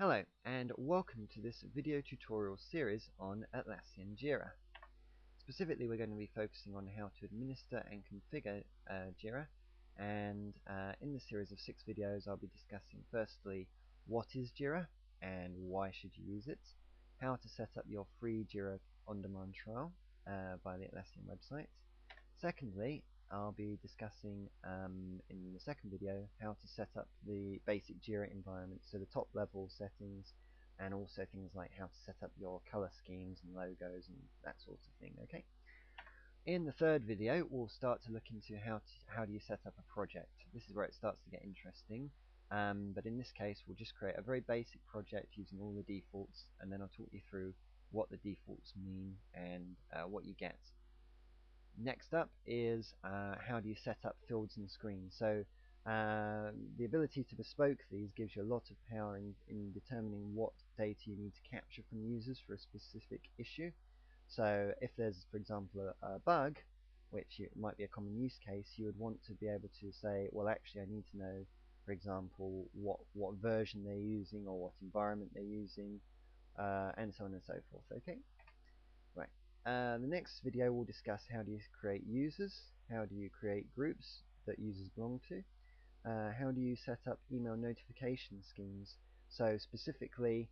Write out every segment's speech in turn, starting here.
Hello and welcome to this video tutorial series on Atlassian Jira. Specifically, we're going to be focusing on how to administer and configure Jira, and in this series of 6 videos I'll be discussing firstly what is Jira and why should you use it, how to set up your free Jira on-demand trial via the Atlassian website. Secondly, I'll be discussing in the second video how to set up the basic Jira environment, so the top level settings, and also things like how to set up your color schemes and logos and that sort of thing. Okay. In the third video, we'll start to look into how do you set up a project. This is where it starts to get interesting. But in this case, we'll just create a very basic project using all the defaults, and then I'll talk you through what the defaults mean and what you get. Next up is how do you set up fields and screens. So the ability to bespoke these gives you a lot of power in determining what data you need to capture from users for a specific issue. So if there's, for example, a bug, which might be a common use case, you would want to be able to say, well, actually I need to know, for example, what version they're using or what environment they're using, and so on and so forth. Okay. Right. The next video will discuss how do you create users, how do you create groups that users belong to, how do you set up email notification schemes. So specifically,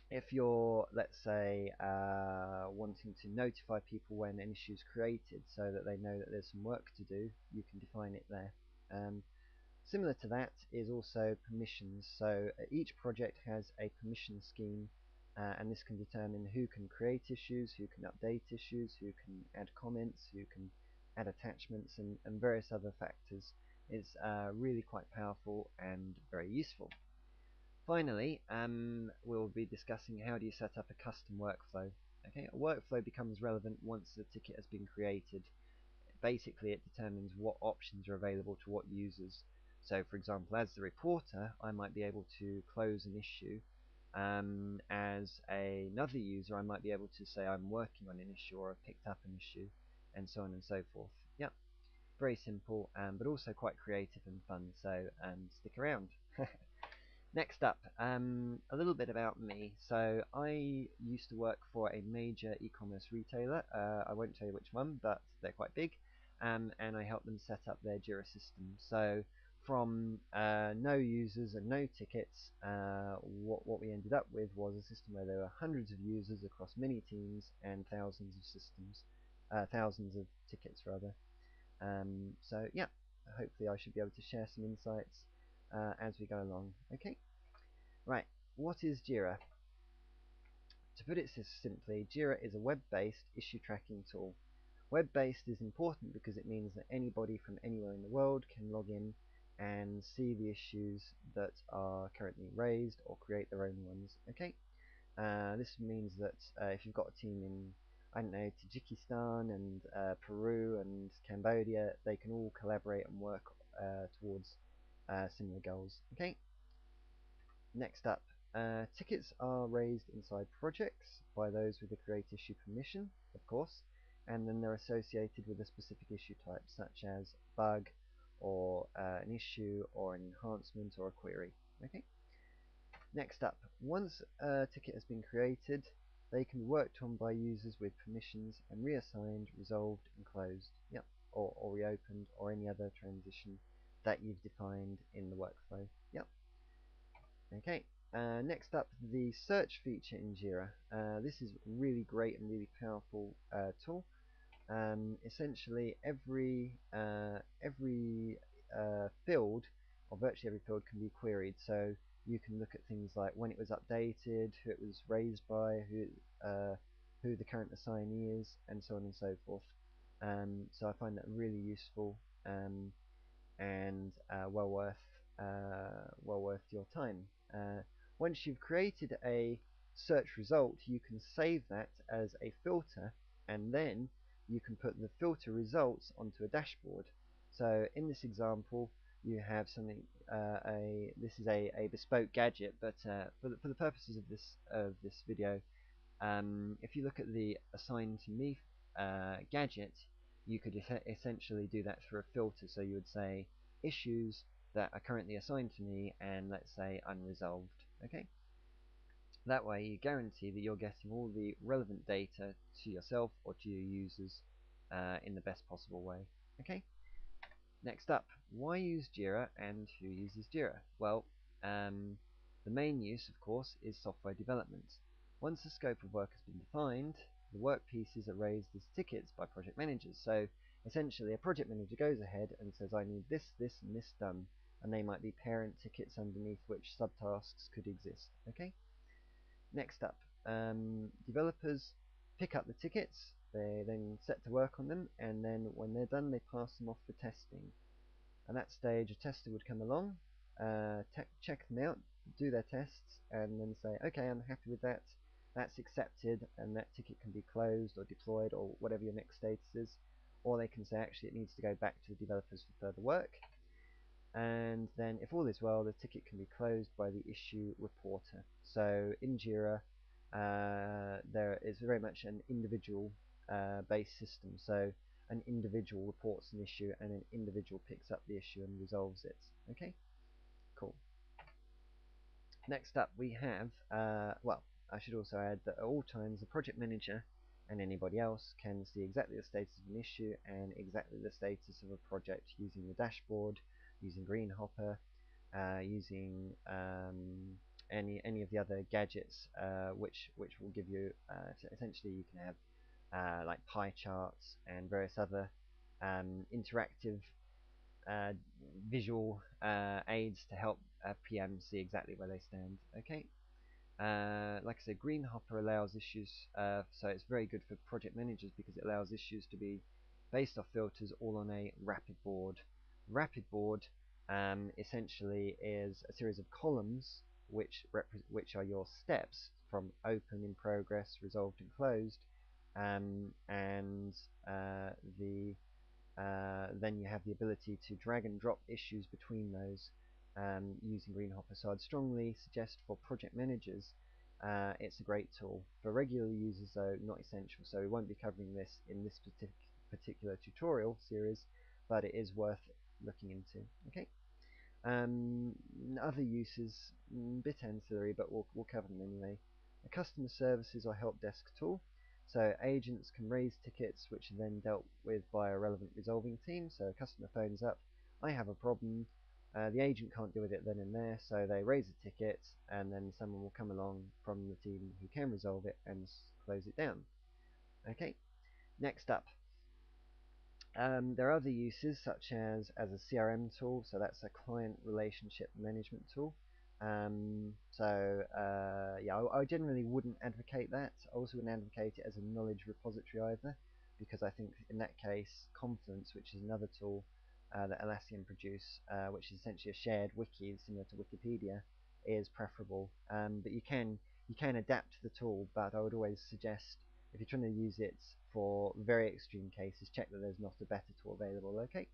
if you're, let's say, wanting to notify people when an issue is created so that they know that there's some work to do, you can define it there. Similar to that is also permissions. So each project has a permission scheme, and this can determine who can create issues, who can update issues, who can add comments, who can add attachments, and various other factors. It's really quite powerful and very useful. Finally, we'll be discussing how do you set up a custom workflow. Okay, a workflow becomes relevant once the ticket has been created. Basically, it determines what options are available to what users. So, for example, as the reporter, I might be able to close an issue. As another user, I might be able to say I'm working on an issue or I've picked up an issue, and so on and so forth. Yep, very simple, but also quite creative and fun, so stick around. Next up, a little bit about me. So I used to work for a major e-commerce retailer. I won't tell you which one, but they're quite big, and I helped them set up their Jira system. So from no users and no tickets, what we ended up with was a system where there were hundreds of users across many teams and thousands of systems, thousands of tickets rather. So yeah, hopefully I should be able to share some insights as we go along. Okay, right. What is Jira? To put it simply, Jira is a web-based issue tracking tool. Web-based is important because it means that anybody from anywhere in the world can log in and see the issues that are currently raised or create their own ones. Okay, this means that if you've got a team in, I don't know, Tajikistan and Peru and Cambodia, they can all collaborate and work towards similar goals. Okay. Next up, tickets are raised inside projects by those with the create issue permission, of course, and then they're associated with a specific issue type, such as bug, or an issue, or an enhancement, or a query. Okay. Next up, once a ticket has been created, they can be worked on by users with permissions and reassigned, resolved, and closed. Yep. Or reopened, or any other transition that you've defined in the workflow. Yep. Okay, next up, the search feature in Jira. This is really great and really powerful tool. Essentially, every field, or virtually every field, can be queried. So you can look at things like when it was updated, who it was raised by, who the current assignee is, and so on and so forth. So I find that really useful and well worth your time. Once you've created a search result, you can save that as a filter, and then you can put the filter results onto a dashboard. So in this example, you have something. This is a bespoke gadget, but for the purposes of this video, if you look at the assign to me gadget, you could essentially do that through a filter. So you would say issues that are currently assigned to me and let's say unresolved. Okay, that way you guarantee that you're getting all the relevant data to yourself or to your users in the best possible way. Okay. Next up, why use Jira and who uses Jira? Well, the main use, of course, is software development. Once the scope of work has been defined, the work pieces are raised as tickets by project managers. So essentially, a project manager goes ahead and says, I need this, this, and this done. And they might be parent tickets underneath which subtasks could exist. Okay. Next up, developers pick up the tickets, they then set to work on them, and then when they're done, they pass them off for testing. At that stage, a tester would come along, check them out, do their tests, and then say, okay, I'm happy with that, that's accepted, and that ticket can be closed or deployed or whatever your next status is. Or they can say, actually, it needs to go back to the developers for further work. And then if all is well, the ticket can be closed by the issue reporter. So in Jira, there is very much an individual based system. So an individual reports an issue and an individual picks up the issue and resolves it. Okay, cool. Next up we have, well, I should also add that at all times the project manager and anybody else can see exactly the status of an issue and exactly the status of a project using the dashboard, using Greenhopper, using any of the other gadgets which will give you essentially you can have like pie charts and various other interactive uh, visual aids to help PM see exactly where they stand. Okay. Like I said, Greenhopper allows issues, so it's very good for project managers because it allows issues to be based off filters all on a rapid board. Rapid board essentially is a series of columns which are your steps from open, in progress, resolved, and closed, and then you have the ability to drag and drop issues between those using Greenhopper. So I'd strongly suggest for project managers it's a great tool. For regular users though, not essential, so we won't be covering this in this particular tutorial series, but it is worth looking into. Okay. Other uses, bit ancillary, but we'll cover them anyway. A customer services or help desk tool. So agents can raise tickets which are then dealt with by a relevant resolving team. So a customer phones up, I have a problem, the agent can't deal with it then and there, so they raise a ticket and then someone will come along from the team who can resolve it and close it down. Okay, next up. There are other uses such as a CRM tool, so that's a client relationship management tool. Yeah, I generally wouldn't advocate that. I also wouldn't advocate it as a knowledge repository either, because I think in that case Confluence, which is another tool that Atlassian produce, which is essentially a shared wiki similar to Wikipedia, is preferable. But you can adapt the tool, but I would always suggest if you're trying to use it for very extreme cases, check that there's not a better tool available. Okay.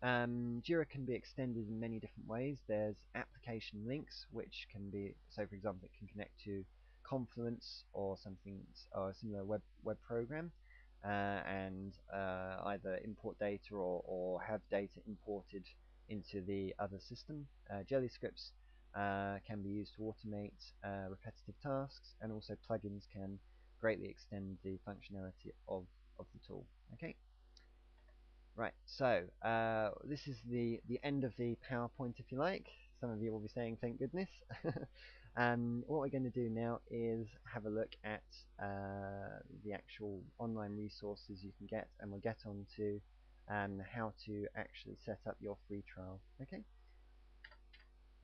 Jira can be extended in many different ways. There's application links, which can be, so for example, it can connect to Confluence or something or a similar web program, and either import data or have data imported into the other system. Jelly scripts can be used to automate repetitive tasks, and also plugins can greatly extend the functionality of the tool. Okay. Right, so this is the end of the PowerPoint, if you like. Some of you will be saying, thank goodness. What we're going to do now is have a look at the actual online resources you can get, and we'll get on to how to actually set up your free trial. Okay.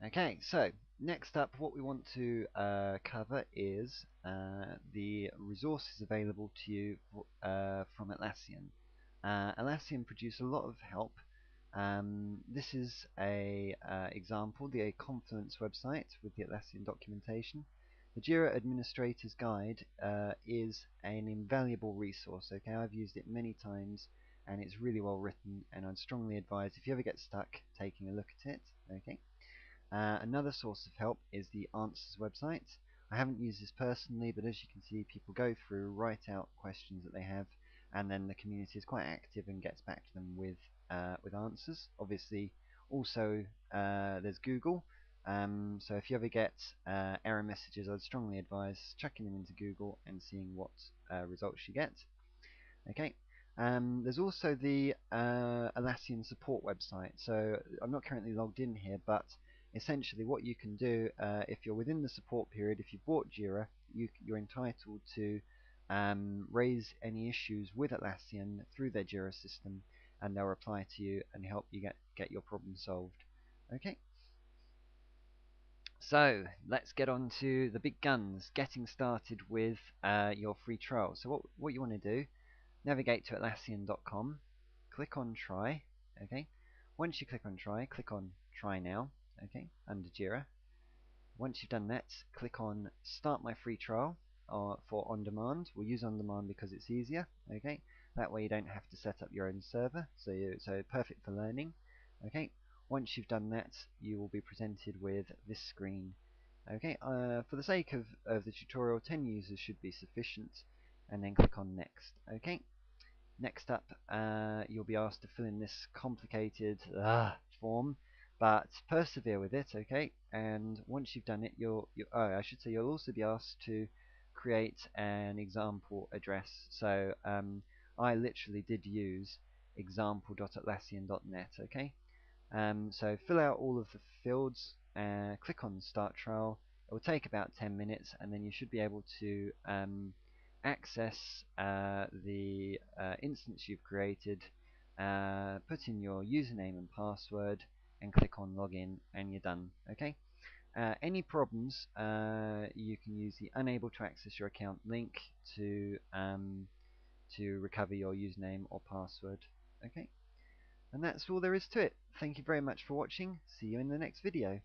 Okay, so next up what we want to cover is the resources available to you from Atlassian. Atlassian produce a lot of help. This is a example, the Confluence website with the Atlassian documentation. The Jira Administrator's Guide is an invaluable resource. Okay, I've used it many times and it's really well written, and I'd strongly advise if you ever get stuck taking a look at it. Okay. Another source of help is the Answers website. I haven't used this personally, but as you can see, people go through, write out questions that they have, and then the community is quite active and gets back to them with answers. Obviously, Also, there's Google. So if you ever get error messages, I'd strongly advise chucking them into Google and seeing what results you get. Okay. There's also the Atlassian support website. So I'm not currently logged in here, but essentially what you can do if you're within the support period, if you bought Jira, you're entitled to raise any issues with Atlassian through their Jira system, and they'll reply to you and help you get your problem solved. Okay. So let's get on to the big guns, getting started with your free trial. So what you want to do, navigate to Atlassian.com, click on Try, okay. Once you click on Try, click on Try Now, okay, under Jira. Once you've done that, click on Start My Free Trial for On Demand. We'll use On Demand because it's easier, okay. That way you don't have to set up your own server, so perfect for learning, okay. Once you've done that, you will be presented with this screen. Okay, for the sake of the tutorial, 10 users should be sufficient, and then click on Next. Okay. Next up, you'll be asked to fill in this complicated form, but persevere with it, okay? And once you've done it, I should say you'll also be asked to create an example address. So I literally did use example.atlassian.net, okay? So fill out all of the fields, click on Start Trial. It will take about 10 minutes, and then you should be able to access the instance you've created, put in your username and password, and click on Login, and you're done. Okay. Any problems, you can use the Unable to Access Your Account link to recover your username or password. Okay. And that's all there is to it. Thank you very much for watching. See you in the next video.